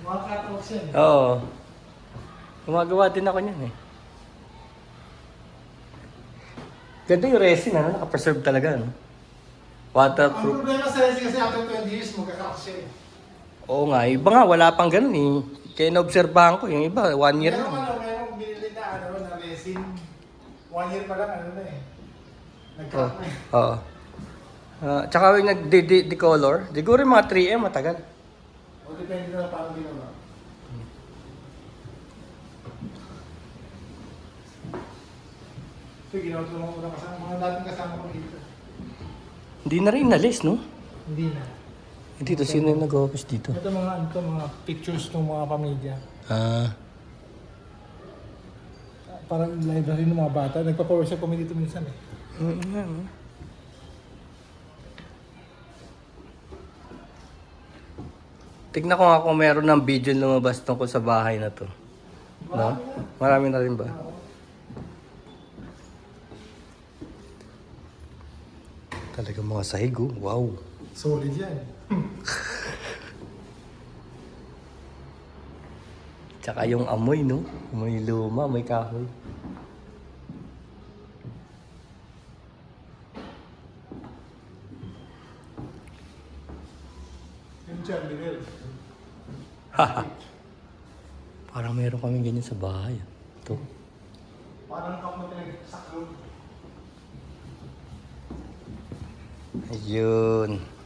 Mga catwalks yan. Oo. Gumagawa din ako niyan eh. Ganda yung resin, ano? Naka-preserve talaga, no? Ang Waterproof. problema sa resin kasi after 20 years, magkakakas siya eh. Oo nga, iba nga, wala pang ganun eh. Kaya naobserbahan ko, yung iba, 1 year lang. Merong binili na resin. 1 year pa lang, na eh. Oo. Nagkakakas na eh. Oo. Tsaka yung nag-decolor, siguro yung mga 3M matagal. O depende na paano ginawa. Ito, ginawa ko mga kasama. Mga dating kasama ko dito. Hindi na rin inalis, no? Hindi na. Dito, sino yung nag-office dito? Ito mga pictures ng mga pamilya. Ah, Parang library ng mga bata. Nagpa-workshop kami dito minsan eh. Tignan ko nga kung meron ng video lumabas tungkol sa bahay na to. No? Marami na rin ba? Talaga mga sahig, oh. Wow. Solid yan. Tsaka yung amoy, no? Amoy luma, amoy kahoy. Yung Charlie Haha. Parang meron kami ganyan sa bahay. Ito. Parang kap na pinag-saklo. Ayun.